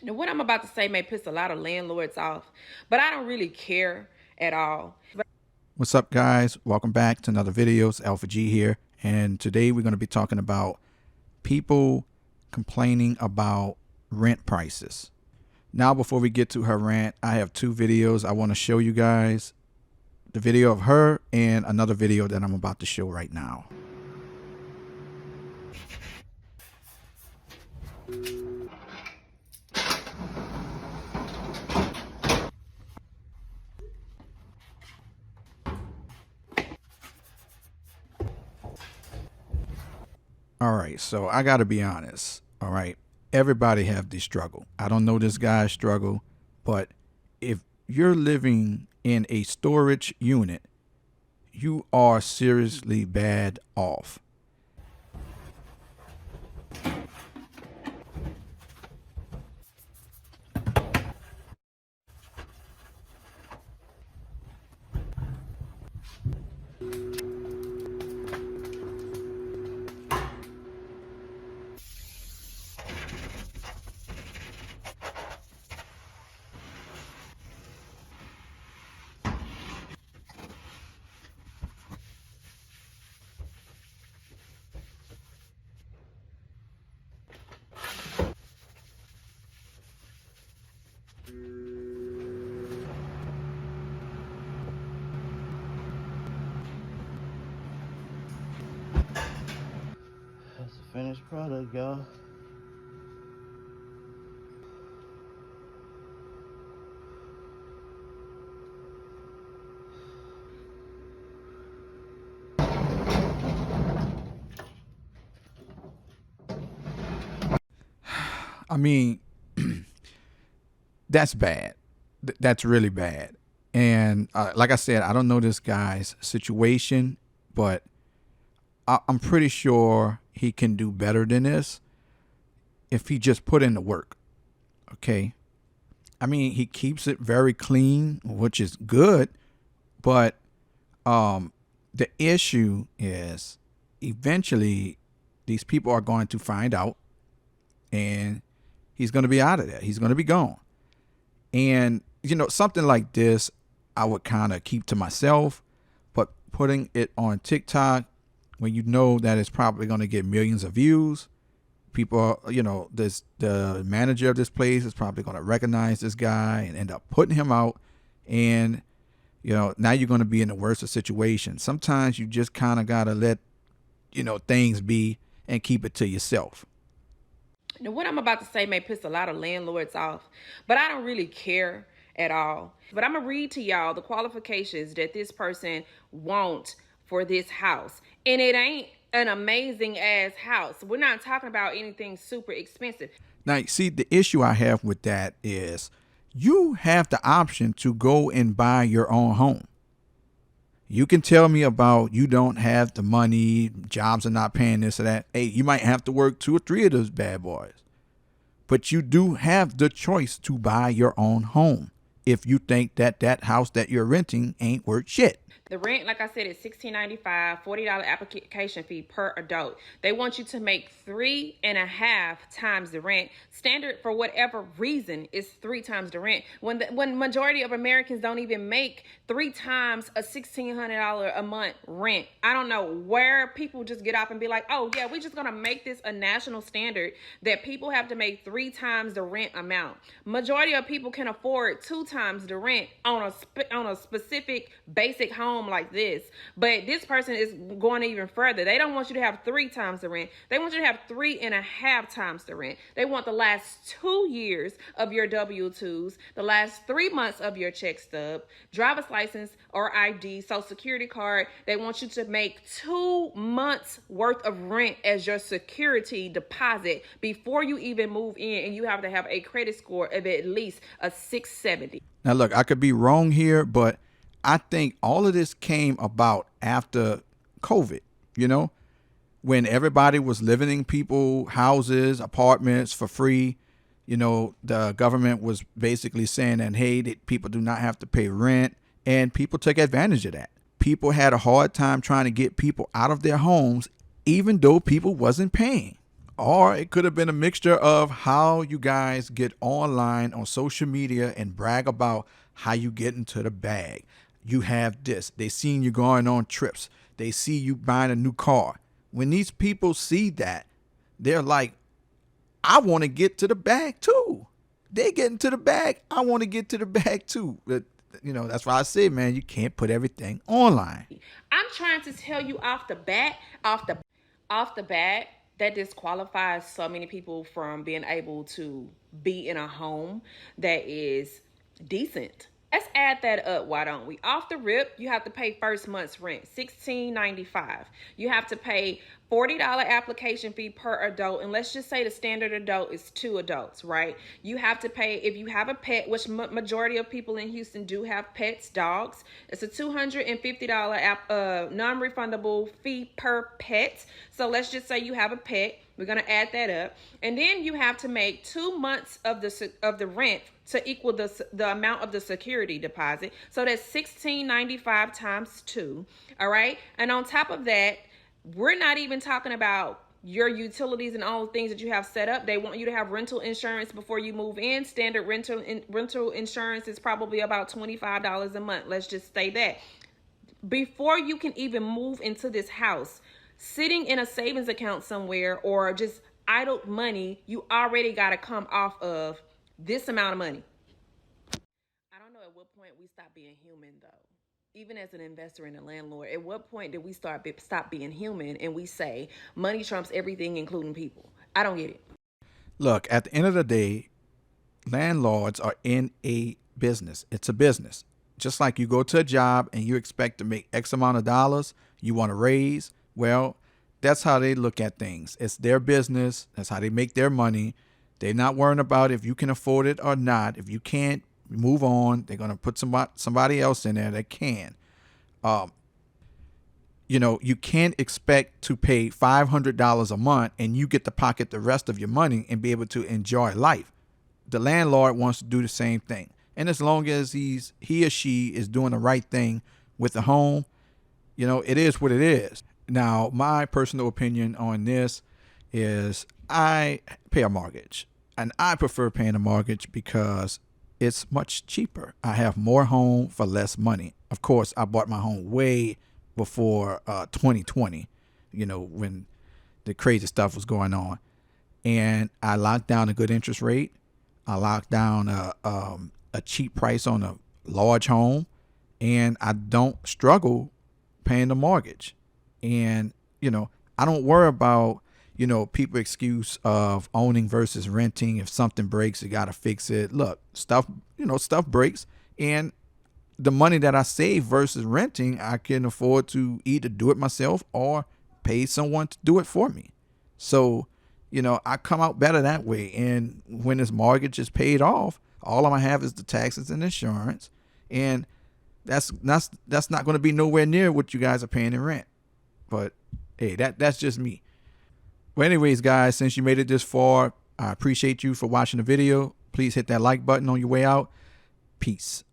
Now, what I'm about to say may piss a lot of landlords off, but I don't really care at all. What's up, guys? Welcome back to another video. It's Alpha G here, and today we're going to be talking about people complaining about rent prices. Now, before we get to her rant, I have two videos I want to show you guys. The video of her and another video that I'm about to show right now. All right, so I got to be honest. All right, everybody have this struggle. I don't know this guy's struggle, but if you're living in a storage unit, you are seriously bad off. That's the finished product, y'all. I mean, that's bad. That's really bad. And like I said, I don't know this guy's situation, but I'm pretty sure he can do better than this if he just put in the work. Okay. I mean, he keeps it very clean, which is good, but the issue is eventually these people are going to find out and he's going to be out of there. He's going to be gone. And, you know, something like this, I would kind of keep to myself, but putting it on TikTok when you know that it's probably going to get millions of views, people, you know, the manager of this place is probably going to recognize this guy and end up putting him out. And, you know, now you're going to be in the worst of situations. Sometimes you just kind of got to let, you know, things be and keep it to yourself. Now, what I'm about to say may piss a lot of landlords off, but I don't really care at all. But I'm going to read to y'all the qualifications that this person wants for this house. And it ain't an amazing ass house. We're not talking about anything super expensive. Now, see, the issue I have with that is you have the option to go and buy your own home. You can tell me about you don't have the money, jobs are not paying this or that. Hey, you might have to work 2 or 3 of those bad boys. But you do have the choice to buy your own home if you think that that house that you're renting ain't worth shit. The rent, like I said, is $16.95, $40 application fee per adult. They want you to make 3.5 times the rent. Standard for whatever reason is 3 times the rent. When majority of Americans don't even make 3 times a $1,600 a month rent. I don't know where people just get up and be like, oh yeah, we're just gonna make this a national standard that people have to make 3 times the rent amount. Majority of people can afford 2 times the rent on a specific basic home like this, but this person is going even further. They don't want you to have 3 times the rent. They want you to have 3.5 times the rent. They want the last 2 years of your W-2s, the last 3 months of your check stub, driver's license or ID, social security card. They want you to make 2 months worth of rent as your security deposit before you even move in, and you have to have a credit score of at least a 670. Now, look, I could be wrong here, but I think all of this came about after COVID, you know, when everybody was living in people houses, apartments for free. You know, the government was basically saying that, hey, that people do not have to pay rent, and people took advantage of that. People had a hard time trying to get people out of their homes, even though people wasn't paying. Or it could have been a mixture of how you guys get online on social media and brag about how you get into the bag. You have this. They seen you going on trips. They see you buying a new car. When these people see that, they're like, I want to get to the bag too. They get into the bag. I want to get to the bag too. But, that's why I say, man, you can't put everything online. I'm trying to tell you off the bat, that disqualifies so many people from being able to be in a home that is decent. Let's add that up, why don't we? Off the rip, you have to pay first month's rent, $16.95. You have to pay $40 application fee per adult, and let's just say the standard adult is 2 adults, right? You have to pay, if you have a pet, which majority of people in Houston do have pets, dogs, it's a $250 non-refundable fee per pet. So let's just say you have a pet. We're going to add that up. And then you have to make 2 months of the rent to equal the amount of the security deposit. So that's $16.95 times 2. All right. And on top of that, we're not even talking about your utilities and all the things that you have set up. They want you to have rental insurance before you move in. Standard rental insurance is probably about $25 a month. Let's just say that. Before you can even move into this house, sitting in a savings account somewhere or just idle money, you already got to come off of this amount of money. I don't know at what point we stop being human, though. Even as an investor and a landlord, at what point did we stop being human and we say money trumps everything, including people? I don't get it. Look, at the end of the day, landlords are in a business. It's a business. Just like you go to a job and you expect to make X amount of dollars, you want to raise. Well, that's how they look at things. It's their business. That's how they make their money. They're not worrying about if you can afford it or not. If you can't, move on. They're going to put somebody else in there that can. You can't expect to pay $500 a month and you get to pocket the rest of your money and be able to enjoy life. The landlord wants to do the same thing. And as long as he or she is doing the right thing with the home, it is what it is. Now, my personal opinion on this is I pay a mortgage, and I prefer paying a mortgage because it's much cheaper. I have more home for less money. Of course, I bought my home way before 2020, when the crazy stuff was going on. And I locked down a good interest rate. I locked down a cheap price on a large home, and I don't struggle paying the mortgage. And, I don't worry about, people excuse of owning versus renting. If something breaks, you got to fix it. Look, stuff breaks. And the money that I save versus renting, I can afford to either do it myself or pay someone to do it for me. So, I come out better that way. And when this mortgage is paid off, all I'm going to have is the taxes and insurance. And that's not going to be nowhere near what you guys are paying in rent. But hey, that's just me. Well, anyways, guys, since you made it this far, I appreciate you for watching the video. Please hit that like button on your way out. Peace.